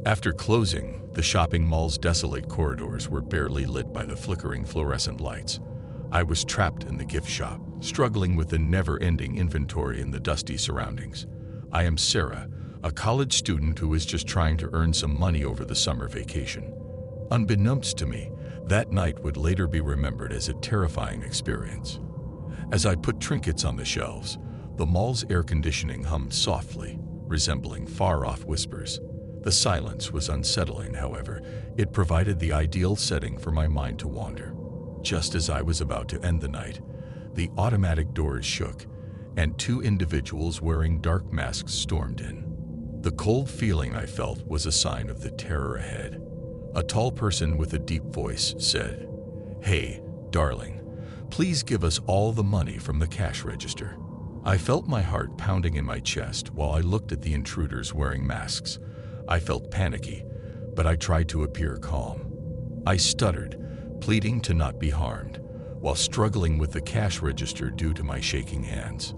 After closing, the shopping mall's desolate corridors were barely lit by the flickering fluorescent lights. I was trapped in the gift shop, struggling with the never-ending inventory in the dusty surroundings. I am Sarah, a college student who is just trying to earn some money over the summer vacation. Unbeknownst to me, that night would later be remembered as a terrifying experience. As I put trinkets on the shelves, the mall's air conditioning hummed softly, resembling far-off whispers. The silence was unsettling, however. It provided the ideal setting for my mind to wander. Just as I was about to end the night, the automatic doors shook, and two individuals wearing dark masks stormed in. The cold feeling I felt was a sign of the terror ahead. A tall person with a deep voice said, "Hey, darling, please give us all the money from the cash register." I felt my heart pounding in my chest while I looked at the intruders wearing masks. I felt panicky, but I tried to appear calm. I stuttered, pleading to not be harmed, while struggling with the cash register due to my shaking hands.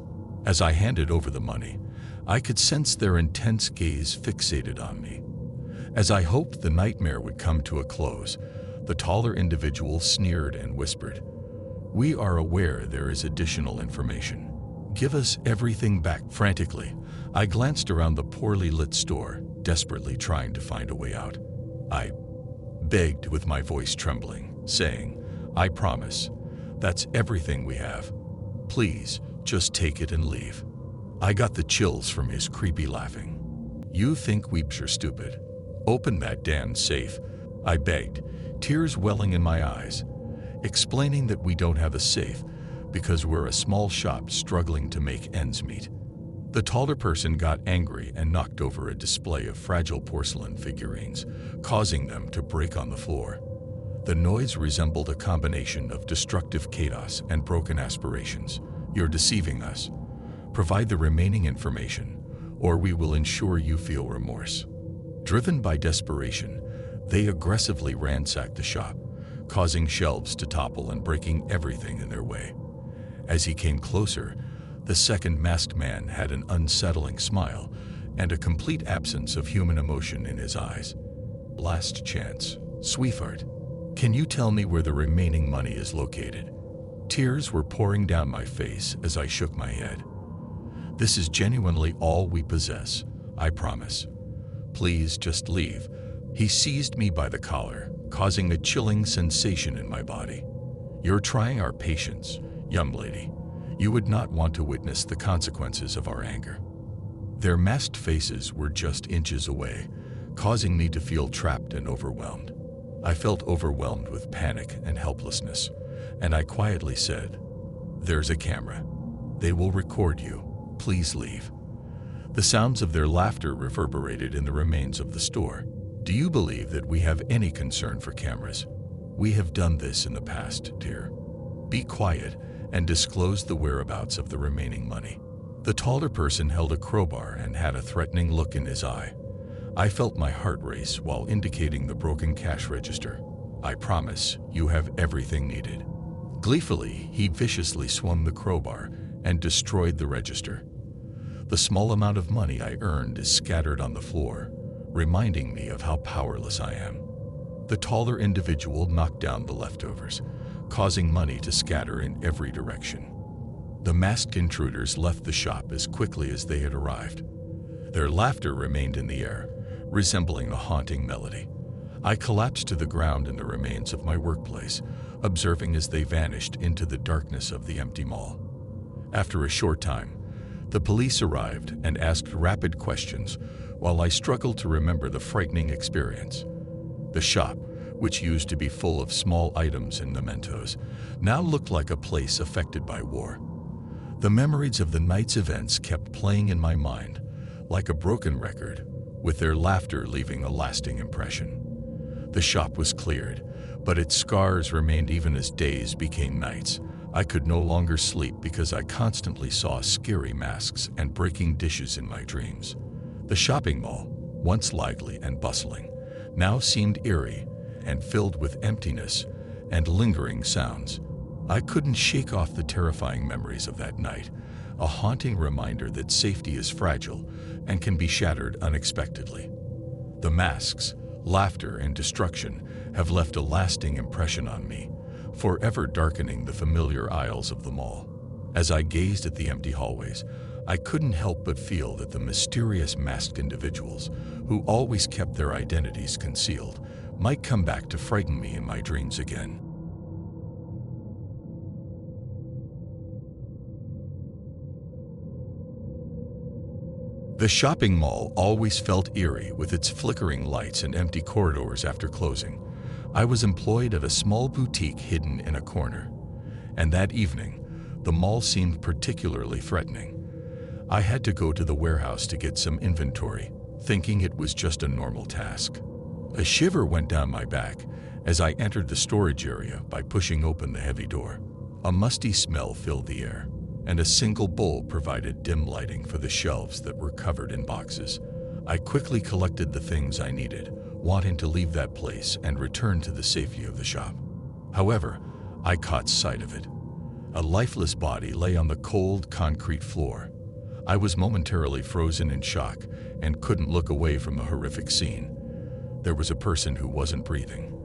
As I handed over the money, I could sense their intense gaze fixated on me. As I hoped the nightmare would come to a close, the taller individual sneered and whispered, "We are aware there is additional information. Give us everything back." Frantically, I glanced around the poorly lit store, desperately trying to find a way out. I begged with my voice trembling, saying, "I promise, that's everything we have. Please, just take it and leave." I got the chills from his creepy laughing. "You think weeps are stupid? Open that damn safe," I begged, tears welling in my eyes, explaining that we don't have a safe because we're a small shop struggling to make ends meet. The taller person got angry and knocked over a display of fragile porcelain figurines, causing them to break on the floor. The noise resembled a combination of destructive chaos and broken aspirations. "You're deceiving us. Provide the remaining information, or we will ensure you feel remorse." Driven by desperation, they aggressively ransacked the shop, causing shelves to topple and breaking everything in their way. As he came closer, the second masked man had an unsettling smile and a complete absence of human emotion in his eyes. "Last chance, sweetheart. Can you tell me where the remaining money is located?" Tears were pouring down my face as I shook my head. "This is genuinely all we possess, I promise. Please just leave." He seized me by the collar, causing a chilling sensation in my body. "You're trying our patience, young lady. You would not want to witness the consequences of our anger." Their masked faces were just inches away, causing me to feel trapped and overwhelmed. I felt overwhelmed with panic and helplessness, and I quietly said, "There's a camera. They will record you. Please leave." The sounds of their laughter reverberated in the remains of the store. "Do you believe that we have any concern for cameras? We have done this in the past, dear. Be quiet and disclose the whereabouts of the remaining money." The taller person held a crowbar and had a threatening look in his eye. I felt my heart race while indicating the broken cash register. "I promise you have everything needed." Gleefully, he viciously swung the crowbar and destroyed the register. The small amount of money I earned is scattered on the floor, reminding me of how powerless I am. The taller individual knocked down the leftovers, causing money to scatter in every direction. The masked intruders left the shop as quickly as they had arrived. Their laughter remained in the air, resembling a haunting melody. I collapsed to the ground in the remains of my workplace, observing as they vanished into the darkness of the empty mall. After a short time, the police arrived and asked rapid questions while I struggled to remember the frightening experience. The shop, which used to be full of small items and mementos, now looked like a place affected by war. The memories of the night's events kept playing in my mind, like a broken record, with their laughter leaving a lasting impression. The shop was cleared, but its scars remained even as days became nights. I could no longer sleep because I constantly saw scary masks and breaking dishes in my dreams. The shopping mall, once lively and bustling, now seemed eerie and filled with emptiness and lingering sounds. I couldn't shake off the terrifying memories of that night, a haunting reminder that safety is fragile and can be shattered unexpectedly. The masks, laughter, and destruction have left a lasting impression on me, forever darkening the familiar aisles of the mall. As I gazed at the empty hallways, I couldn't help but feel that the mysterious masked individuals, who always kept their identities concealed, might come back to frighten me in my dreams again. The shopping mall always felt eerie with its flickering lights and empty corridors after closing. I was employed at a small boutique hidden in a corner, and that evening, the mall seemed particularly threatening. I had to go to the warehouse to get some inventory, thinking it was just a normal task. A shiver went down my back as I entered the storage area by pushing open the heavy door. A musty smell filled the air, and a single bulb provided dim lighting for the shelves that were covered in boxes. I quickly collected the things I needed, wanting to leave that place and return to the safety of the shop. However, I caught sight of it. A lifeless body lay on the cold concrete floor. I was momentarily frozen in shock and couldn't look away from the horrific scene. There was a person who wasn't breathing,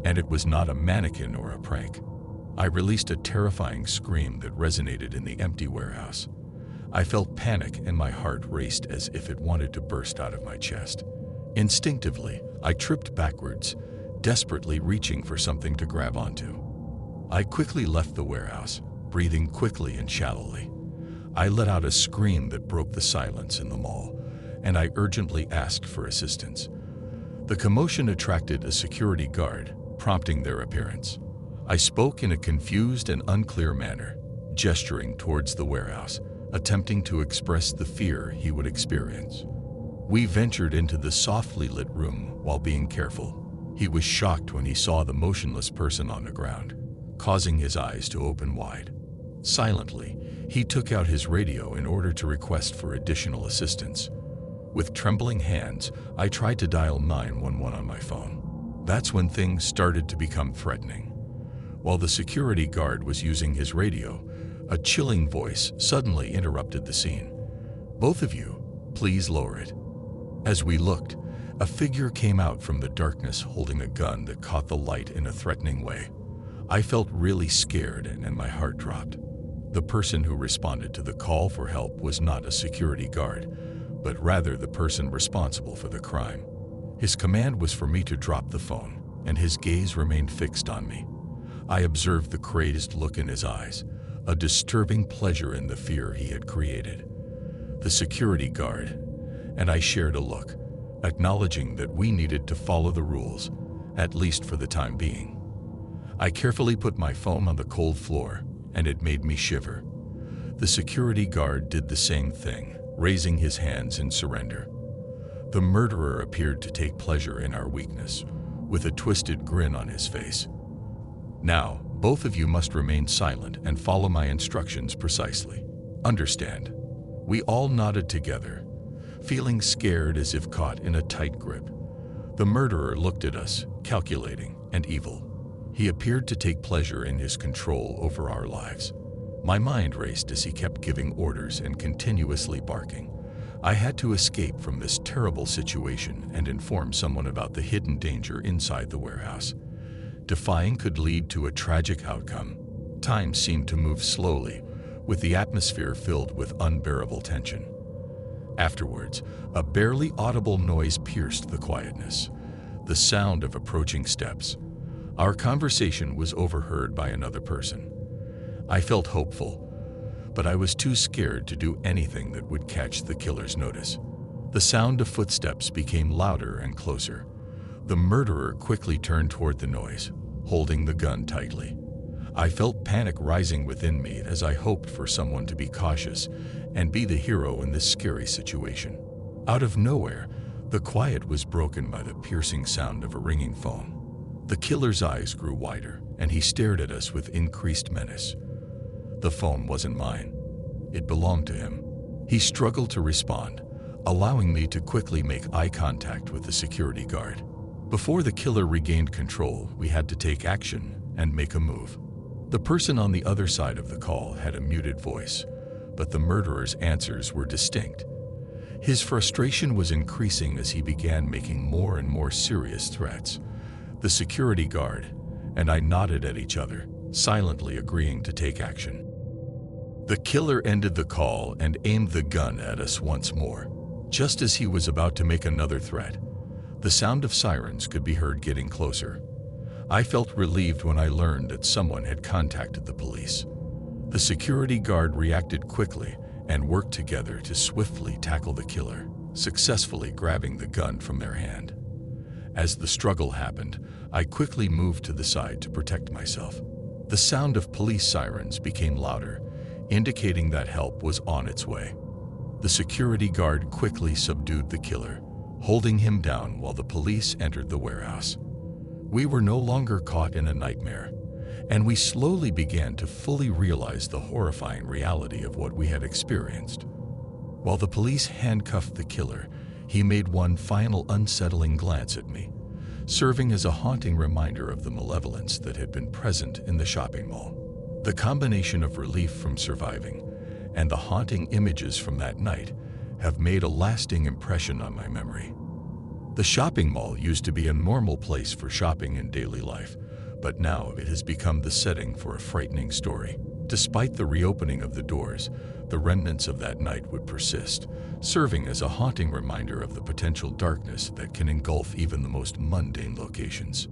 and it was not a mannequin or a prank. I released a terrifying scream that resonated in the empty warehouse. I felt panic and my heart raced as if it wanted to burst out of my chest. Instinctively, I tripped backwards, desperately reaching for something to grab onto. I quickly left the warehouse, breathing quickly and shallowly. I let out a scream that broke the silence in the mall, and I urgently asked for assistance. The commotion attracted a security guard, prompting their appearance. I spoke in a confused and unclear manner, gesturing towards the warehouse, attempting to express the fear he would experience. We ventured into the softly lit room while being careful. He was shocked when he saw the motionless person on the ground, causing his eyes to open wide. Silently, he took out his radio in order to request for additional assistance. With trembling hands, I tried to dial 911 on my phone. That's when things started to become threatening. While the security guard was using his radio, a chilling voice suddenly interrupted the scene. "Both of you, please lower it." As we looked, a figure came out from the darkness holding a gun that caught the light in a threatening way. I felt really scared and my heart dropped. The person who responded to the call for help was not a security guard, but rather the person responsible for the crime. His command was for me to drop the phone, and his gaze remained fixed on me. I observed the crazed look in his eyes, a disturbing pleasure in the fear he had created. The security guard and I shared a look, acknowledging that we needed to follow the rules, at least for the time being. I carefully put my phone on the cold floor, and it made me shiver. The security guard did the same thing, raising his hands in surrender. The murderer appeared to take pleasure in our weakness, with a twisted grin on his face. "Now, both of you must remain silent and follow my instructions precisely. Understand?" We all nodded together, feeling scared as if caught in a tight grip. The murderer looked at us, calculating and evil. He appeared to take pleasure in his control over our lives. My mind raced as he kept giving orders and continuously barking. I had to escape from this terrible situation and inform someone about the hidden danger inside the warehouse. Defying could lead to a tragic outcome. Time seemed to move slowly, with the atmosphere filled with unbearable tension. Afterwards, a barely audible noise pierced the quietness, the sound of approaching steps. Our conversation was overheard by another person. I felt hopeful, but I was too scared to do anything that would catch the killer's notice. The sound of footsteps became louder and closer. The murderer quickly turned toward the noise, holding the gun tightly. I felt panic rising within me as I hoped for someone to be cautious and be the hero in this scary situation. Out of nowhere, the quiet was broken by the piercing sound of a ringing phone. The killer's eyes grew wider, and he stared at us with increased menace. The phone wasn't mine. It belonged to him. He struggled to respond, allowing me to quickly make eye contact with the security guard. Before the killer regained control, we had to take action and make a move. The person on the other side of the call had a muted voice, but the murderer's answers were distinct. His frustration was increasing as he began making more and more serious threats. The security guard and I nodded at each other, silently agreeing to take action. The killer ended the call and aimed the gun at us once more. Just as he was about to make another threat, the sound of sirens could be heard getting closer. I felt relieved when I learned that someone had contacted the police. The security guard reacted quickly and worked together to swiftly tackle the killer, successfully grabbing the gun from their hand. As the struggle happened, I quickly moved to the side to protect myself. The sound of police sirens became louder, indicating that help was on its way. The security guard quickly subdued the killer, holding him down while the police entered the warehouse. We were no longer caught in a nightmare, and we slowly began to fully realize the horrifying reality of what we had experienced. While the police handcuffed the killer, he made one final unsettling glance at me, serving as a haunting reminder of the malevolence that had been present in the shopping mall. The combination of relief from surviving and the haunting images from that night have made a lasting impression on my memory. The shopping mall used to be a normal place for shopping in daily life, but now it has become the setting for a frightening story. Despite the reopening of the doors, the remnants of that night would persist, serving as a haunting reminder of the potential darkness that can engulf even the most mundane locations.